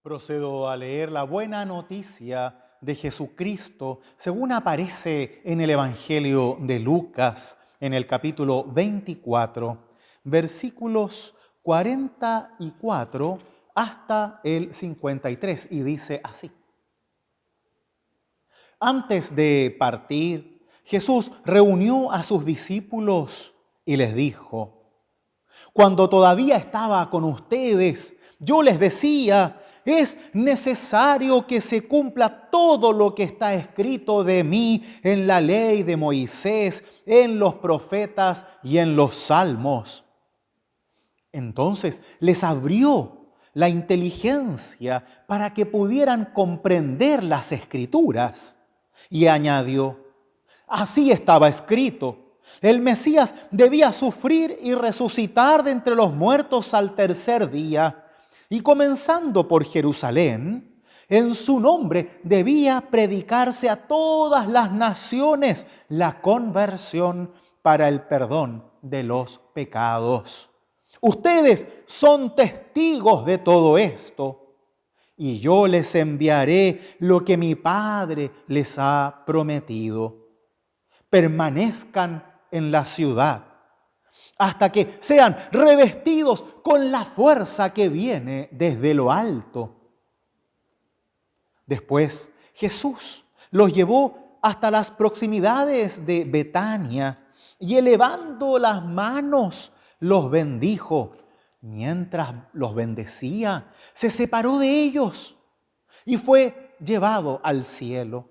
Procedo a leer la buena noticia de Jesucristo según aparece en el Evangelio de Lucas, en el capítulo 24, versículos 44 hasta el 53, y dice así. Antes de partir, Jesús reunió a sus discípulos y les dijo: cuando todavía estaba con ustedes, yo les decía, es necesario que se cumpla todo lo que está escrito de mí en la ley de Moisés, en los profetas y en los salmos. Entonces les abrió la inteligencia para que pudieran comprender las Escrituras. Y añadió: así estaba escrito. El Mesías debía sufrir y resucitar de entre los muertos al tercer día, y comenzando por Jerusalén, en su nombre debía predicarse a todas las naciones la conversión para el perdón de los pecados. Ustedes son testigos de todo esto, y yo les enviaré lo que mi Padre les ha prometido. Permanezcan en la ciudad hasta que sean revestidos con la fuerza que viene desde lo alto. Después Jesús los llevó hasta las proximidades de Betania y elevando las manos los bendijo. Mientras los bendecía, se separó de ellos y fue llevado al cielo.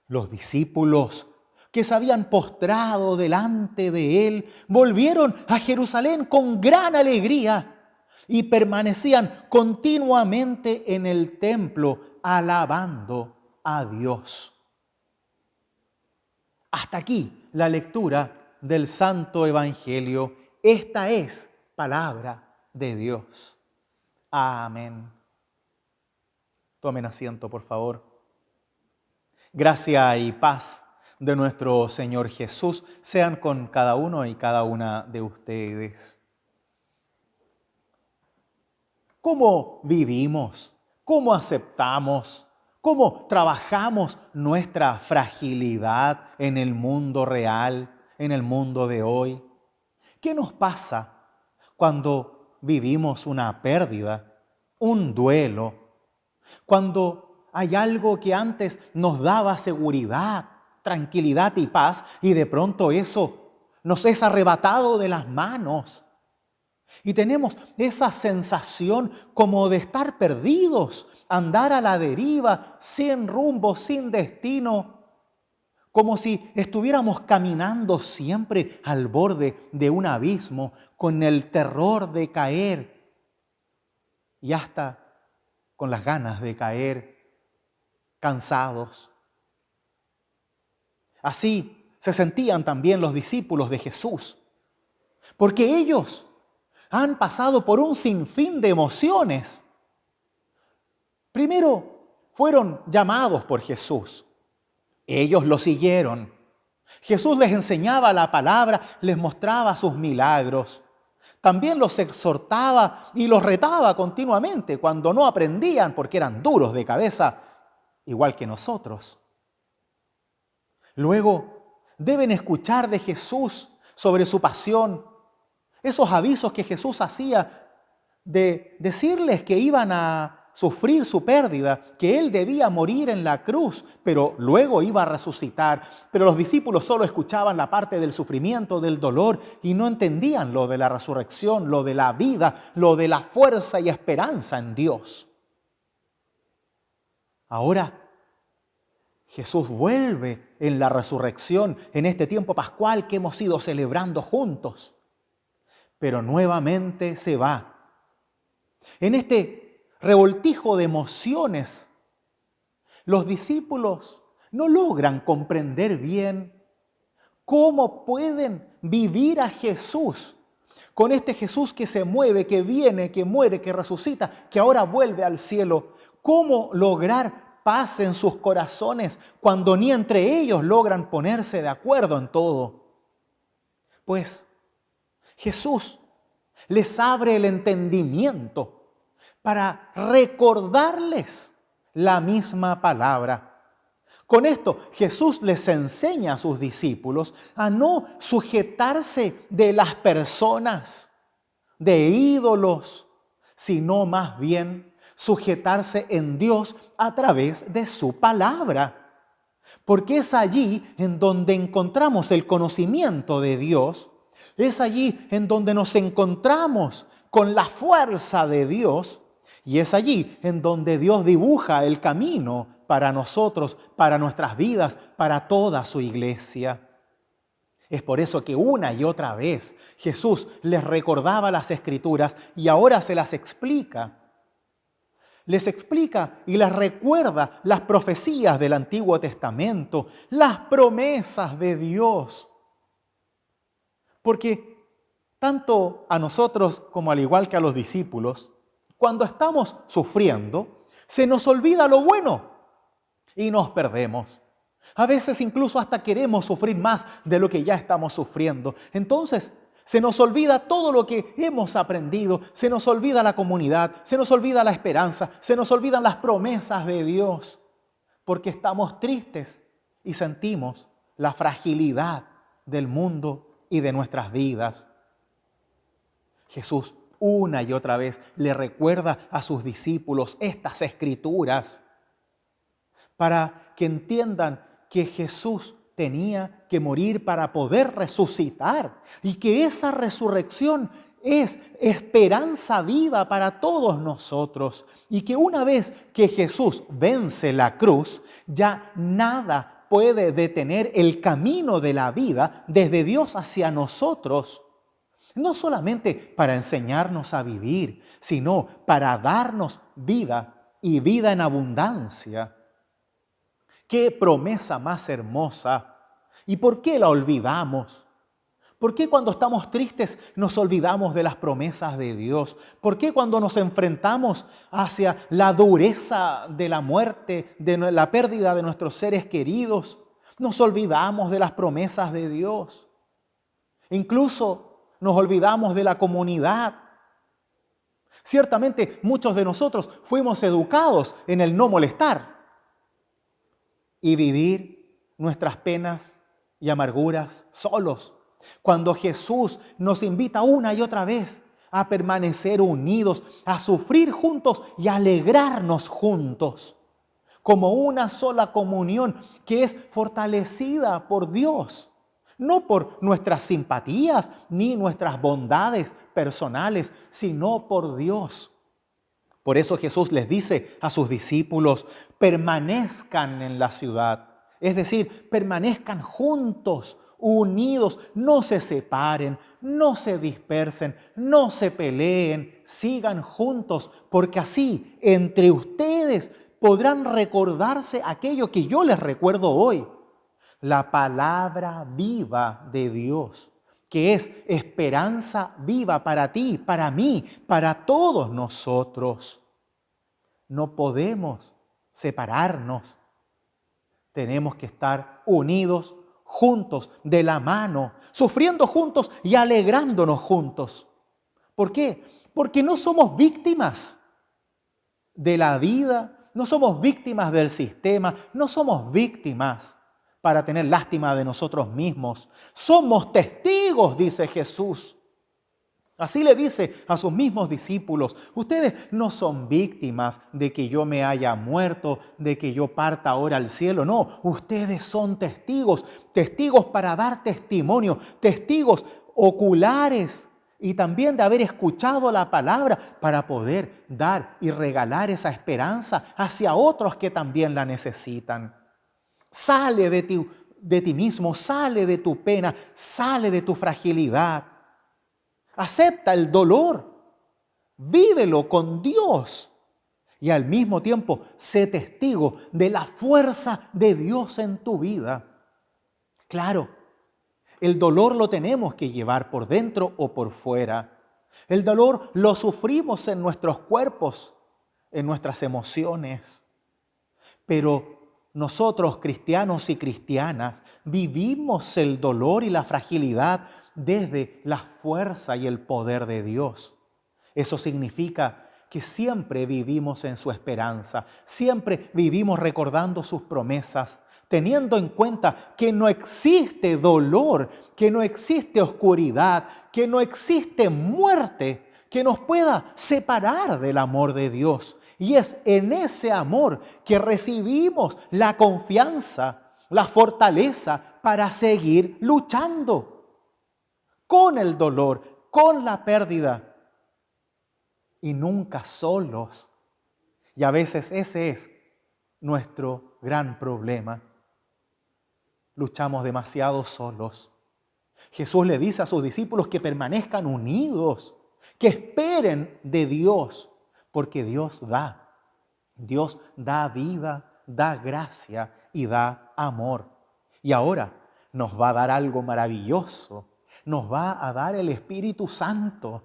Los discípulos que se habían postrado delante de él, volvieron a Jerusalén con gran alegría y permanecían continuamente en el templo alabando a Dios. Hasta aquí la lectura del Santo Evangelio. Esta es palabra de Dios. Amén. Tomen asiento, por favor. Gracia y paz de nuestro Señor Jesús sean con cada uno y cada una de ustedes. ¿Cómo vivimos? ¿Cómo aceptamos? ¿Cómo trabajamos nuestra fragilidad en el mundo real, en el mundo de hoy? ¿Qué nos pasa cuando vivimos una pérdida, un duelo? Cuando hay algo que antes nos daba seguridad, tranquilidad y paz, y de pronto eso nos es arrebatado de las manos. Y tenemos esa sensación como de estar perdidos, andar a la deriva, sin rumbo, sin destino, como si estuviéramos caminando siempre al borde de un abismo, con el terror de caer y hasta con las ganas de caer, cansados. Así se sentían también los discípulos de Jesús, porque ellos han pasado por un sinfín de emociones. Primero fueron llamados por Jesús. Ellos lo siguieron. Jesús les enseñaba la palabra, les mostraba sus milagros. También los exhortaba y los retaba continuamente cuando no aprendían, porque eran duros de cabeza, igual que nosotros. Luego deben escuchar de Jesús sobre su pasión, esos avisos que Jesús hacía de decirles que iban a sufrir su pérdida, que Él debía morir en la cruz, pero luego iba a resucitar. Pero los discípulos solo escuchaban la parte del sufrimiento, del dolor, y no entendían lo de la resurrección, lo de la vida, lo de la fuerza y esperanza en Dios. Ahora Jesús vuelve en la resurrección, en este tiempo pascual que hemos ido celebrando juntos. Pero nuevamente se va. En este revoltijo de emociones, los discípulos no logran comprender bien cómo pueden vivir a Jesús, con este Jesús que se mueve, que viene, que muere, que resucita, que ahora vuelve al cielo. ¿Cómo lograr paz en sus corazones cuando ni entre ellos logran ponerse de acuerdo en todo? Pues Jesús les abre el entendimiento para recordarles la misma palabra. Con esto, Jesús les enseña a sus discípulos a no sujetarse de las personas, de ídolos, sino más bien sujetarse en Dios a través de su palabra. Porque es allí en donde encontramos el conocimiento de Dios, es allí en donde nos encontramos con la fuerza de Dios y es allí en donde Dios dibuja el camino para nosotros, para nuestras vidas, para toda su iglesia. Es por eso que una y otra vez Jesús les recordaba las Escrituras y ahora se las explica. Les explica y les recuerda las profecías del Antiguo Testamento, las promesas de Dios. Porque tanto a nosotros como al igual que a los discípulos, cuando estamos sufriendo, se nos olvida lo bueno y nos perdemos. A veces incluso hasta queremos sufrir más de lo que ya estamos sufriendo. Entonces, se nos olvida todo lo que hemos aprendido, se nos olvida la comunidad, se nos olvida la esperanza, se nos olvidan las promesas de Dios, porque estamos tristes y sentimos la fragilidad del mundo y de nuestras vidas. Jesús una y otra vez le recuerda a sus discípulos estas escrituras para que entiendan que Jesús tenía que morir para poder resucitar y que esa resurrección es esperanza viva para todos nosotros y que una vez que Jesús vence la cruz, ya nada puede detener el camino de la vida desde Dios hacia nosotros. No solamente para enseñarnos a vivir, sino para darnos vida y vida en abundancia. ¡Qué promesa más hermosa! ¿Y por qué la olvidamos? ¿Por qué cuando estamos tristes nos olvidamos de las promesas de Dios? ¿Por qué cuando nos enfrentamos hacia la dureza de la muerte, de la pérdida de nuestros seres queridos, nos olvidamos de las promesas de Dios? Incluso nos olvidamos de la comunidad. Ciertamente muchos de nosotros fuimos educados en el no molestar y vivir nuestras penas y amarguras solos. Cuando Jesús nos invita una y otra vez a permanecer unidos, a sufrir juntos y a alegrarnos juntos, como una sola comunión que es fortalecida por Dios, no por nuestras simpatías ni nuestras bondades personales, sino por Dios. Por eso Jesús les dice a sus discípulos, permanezcan en la ciudad. Es decir, permanezcan juntos, unidos, no se separen, no se dispersen, no se peleen, sigan juntos, porque así entre ustedes podrán recordarse aquello que yo les recuerdo hoy, la palabra viva de Dios, que es esperanza viva para ti, para mí, para todos nosotros. No podemos separarnos. Tenemos que estar unidos, juntos, de la mano, sufriendo juntos y alegrándonos juntos. ¿Por qué? Porque no somos víctimas de la vida, no somos víctimas del sistema, no somos víctimas para tener lástima de nosotros mismos. Somos testigos, dice Jesús. Así le dice a sus mismos discípulos, ustedes no son víctimas de que yo me haya muerto, de que yo parta ahora al cielo. No, ustedes son testigos, testigos para dar testimonio, testigos oculares y también de haber escuchado la palabra para poder dar y regalar esa esperanza hacia otros que también la necesitan. Sale de ti mismo, sale de tu pena, sale de tu fragilidad. Acepta el dolor, vívelo con Dios y al mismo tiempo sé testigo de la fuerza de Dios en tu vida. Claro, el dolor lo tenemos que llevar por dentro o por fuera. El dolor lo sufrimos en nuestros cuerpos, en nuestras emociones. Pero nosotros, cristianos y cristianas, vivimos el dolor y la fragilidad desde la fuerza y el poder de Dios. Eso significa que siempre vivimos en su esperanza, siempre vivimos recordando sus promesas, teniendo en cuenta que no existe dolor, que no existe oscuridad, que no existe muerte que nos pueda separar del amor de Dios. Y es en ese amor que recibimos la confianza, la fortaleza para seguir luchando con el dolor, con la pérdida y nunca solos. Y a veces ese es nuestro gran problema. Luchamos demasiado solos. Jesús le dice a sus discípulos que permanezcan unidos, que esperen de Dios, porque Dios da. Dios da vida, da gracia y da amor. Y ahora nos va a dar algo maravilloso. Nos va a dar el Espíritu Santo.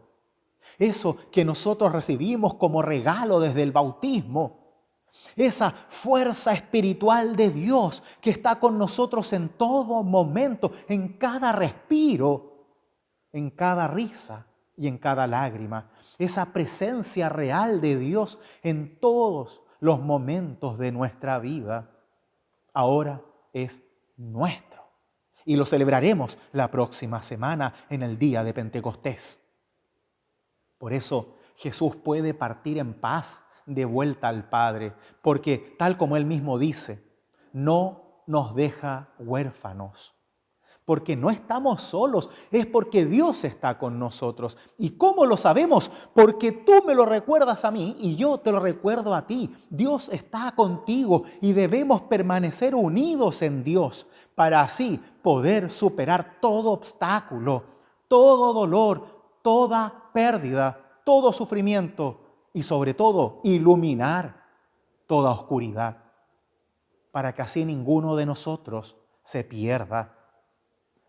Eso que nosotros recibimos como regalo desde el bautismo. Esa fuerza espiritual de Dios que está con nosotros en todo momento, en cada respiro, en cada risa y en cada lágrima. Esa presencia real de Dios en todos los momentos de nuestra vida. Ahora es nuestro. Y lo celebraremos la próxima semana en el día de Pentecostés. Por eso Jesús puede partir en paz de vuelta al Padre, porque tal como Él mismo dice, no nos deja huérfanos, porque no estamos solos, es porque Dios está con nosotros. ¿Y cómo lo sabemos? Porque tú me lo recuerdas a mí y yo te lo recuerdo a ti. Dios está contigo y debemos permanecer unidos en Dios para así poder superar todo obstáculo, todo dolor, toda pérdida, todo sufrimiento y sobre todo iluminar toda oscuridad, para que así ninguno de nosotros se pierda.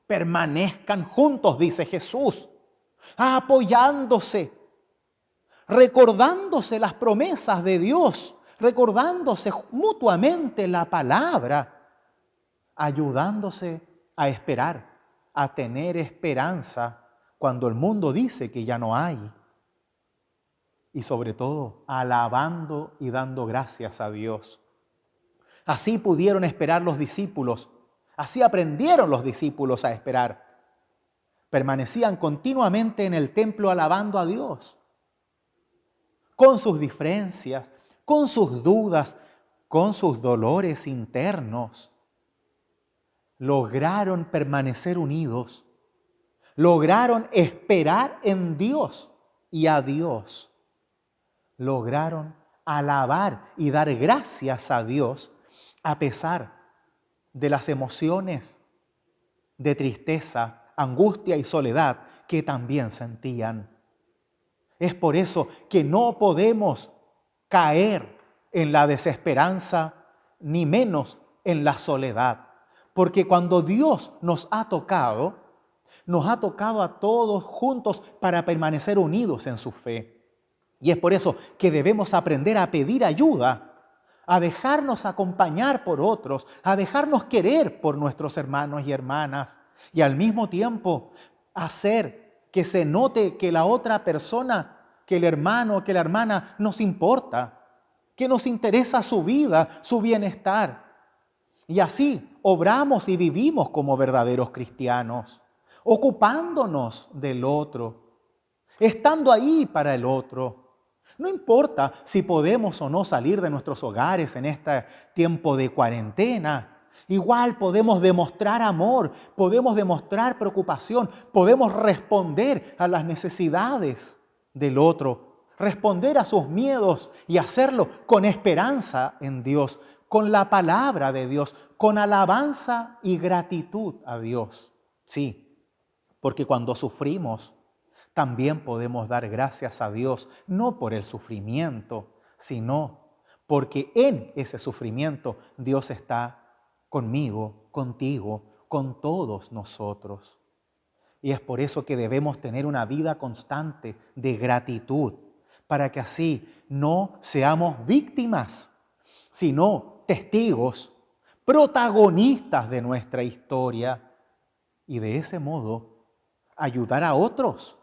Permanezcan juntos, dice Jesús, apoyándose, recordándose las promesas de Dios, recordándose mutuamente la palabra, ayudándose a esperar, a tener esperanza cuando el mundo dice que ya no hay. Y sobre todo, alabando y dando gracias a Dios. Así pudieron esperar los discípulos. Así aprendieron los discípulos a esperar. Permanecían continuamente en el templo alabando a Dios. Con sus diferencias, con sus dudas, con sus dolores internos. Lograron permanecer unidos. Lograron esperar en Dios y a Dios. Lograron alabar y dar gracias a Dios a pesar de las emociones de tristeza, angustia y soledad que también sentían. Es por eso que no podemos caer en la desesperanza, ni menos en la soledad. Porque cuando Dios nos ha tocado a todos juntos para permanecer unidos en su fe. Y es por eso que debemos aprender a pedir ayuda, a dejarnos acompañar por otros, a dejarnos querer por nuestros hermanos y hermanas, y al mismo tiempo hacer que se note que la otra persona, que el hermano o que la hermana nos importa, que nos interesa su vida, su bienestar. Y así obramos y vivimos como verdaderos cristianos, ocupándonos del otro, estando ahí para el otro. No importa si podemos o no salir de nuestros hogares en este tiempo de cuarentena. Igual podemos demostrar amor, podemos demostrar preocupación, podemos responder a las necesidades del otro, responder a sus miedos y hacerlo con esperanza en Dios, con la palabra de Dios, con alabanza y gratitud a Dios. Sí, porque cuando sufrimos, también podemos dar gracias a Dios, no por el sufrimiento, sino porque en ese sufrimiento Dios está conmigo, contigo, con todos nosotros. Y es por eso que debemos tener una vida constante de gratitud, para que así no seamos víctimas, sino testigos, protagonistas de nuestra historia, y de ese modo ayudar a otros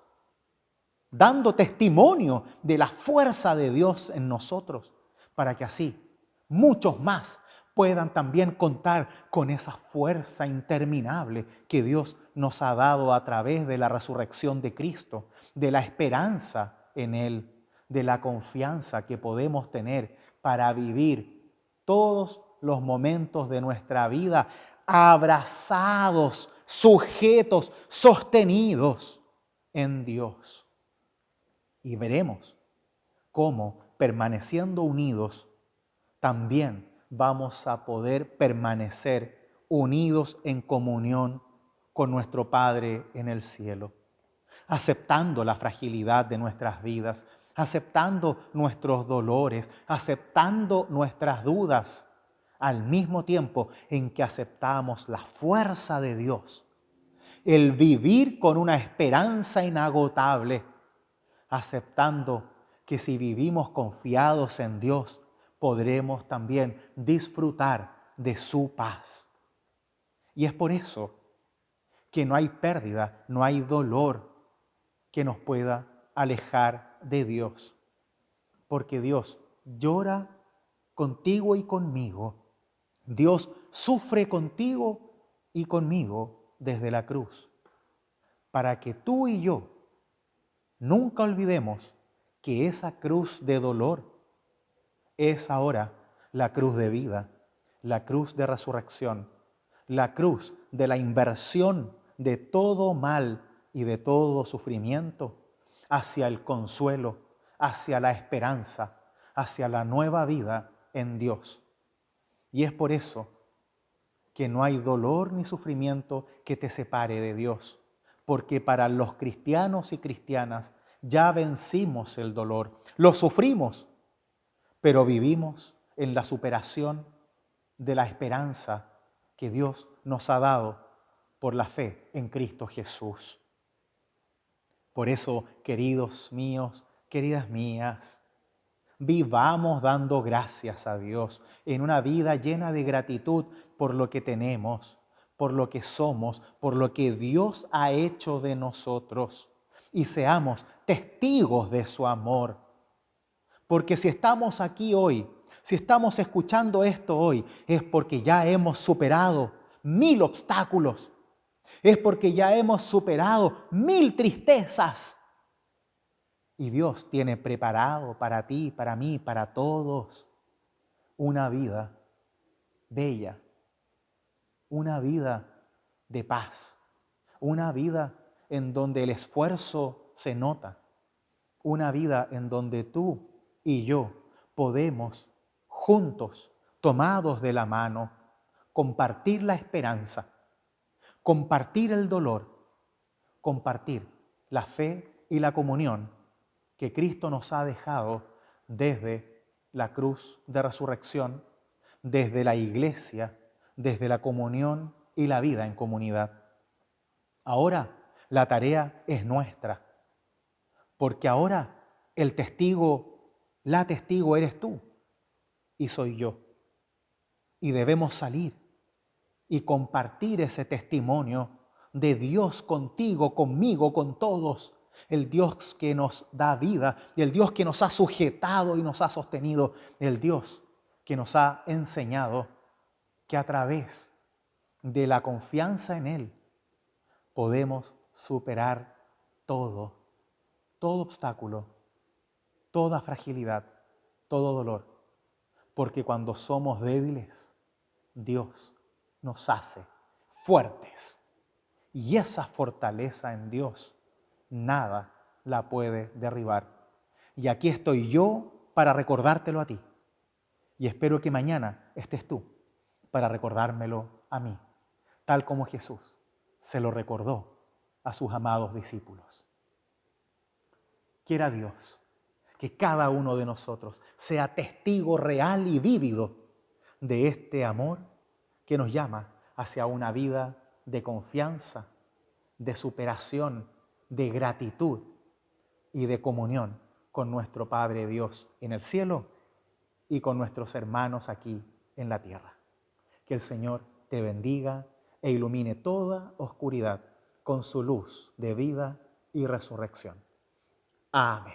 dando testimonio de la fuerza de Dios en nosotros, para que así muchos más puedan también contar con esa fuerza interminable que Dios nos ha dado a través de la resurrección de Cristo, de la esperanza en Él, de la confianza que podemos tener para vivir todos los momentos de nuestra vida abrazados, sujetos, sostenidos en Dios. Y veremos cómo, permaneciendo unidos, también vamos a poder permanecer unidos en comunión con nuestro Padre en el cielo, aceptando la fragilidad de nuestras vidas, aceptando nuestros dolores, aceptando nuestras dudas, al mismo tiempo en que aceptamos la fuerza de Dios, el vivir con una esperanza inagotable, aceptando que si vivimos confiados en Dios, podremos también disfrutar de su paz. Y es por eso que no hay pérdida, no hay dolor que nos pueda alejar de Dios. Porque Dios llora contigo y conmigo. Dios sufre contigo y conmigo desde la cruz. Para que tú y yo nunca olvidemos que esa cruz de dolor es ahora la cruz de vida, la cruz de resurrección, la cruz de la inversión de todo mal y de todo sufrimiento hacia el consuelo, hacia la esperanza, hacia la nueva vida en Dios. Y es por eso que no hay dolor ni sufrimiento que te separe de Dios, porque para los cristianos y cristianas ya vencimos el dolor, lo sufrimos, pero vivimos en la superación de la esperanza que Dios nos ha dado por la fe en Cristo Jesús. Por eso, queridos míos, queridas mías, vivamos dando gracias a Dios en una vida llena de gratitud por lo que tenemos, por lo que somos, por lo que Dios ha hecho de nosotros, y seamos testigos de su amor. Porque si estamos aquí hoy, si estamos escuchando esto hoy, es porque ya hemos superado 1000 obstáculos. Es porque ya hemos superado 1000 tristezas. Y Dios tiene preparado para ti, para mí, para todos, una vida bella, una vida de paz, una vida en donde el esfuerzo se nota, una vida en donde tú y yo podemos juntos, tomados de la mano, compartir la esperanza, compartir el dolor, compartir la fe y la comunión que Cristo nos ha dejado desde la cruz de resurrección, desde la iglesia, desde la comunión y la vida en comunidad. Ahora la tarea es nuestra, porque ahora el testigo, la testigo eres tú y soy yo. Y debemos salir y compartir ese testimonio de Dios contigo, conmigo, con todos. El Dios que nos da vida, el Dios que nos ha sujetado y nos ha sostenido, el Dios que nos ha enseñado que a través de la confianza en Él podemos superar todo obstáculo, toda fragilidad, todo dolor. Porque cuando somos débiles, Dios nos hace fuertes. Y esa fortaleza en Dios, nada la puede derribar. Y aquí estoy yo para recordártelo a ti. Y espero que mañana estés tú para recordármelo a mí, tal como Jesús se lo recordó a sus amados discípulos. Quiera Dios que cada uno de nosotros sea testigo real y vívido de este amor que nos llama hacia una vida de confianza, de superación, de gratitud y de comunión con nuestro Padre Dios en el cielo y con nuestros hermanos aquí en la tierra. Que el Señor te bendiga e ilumine toda oscuridad con su luz de vida y resurrección. Amén.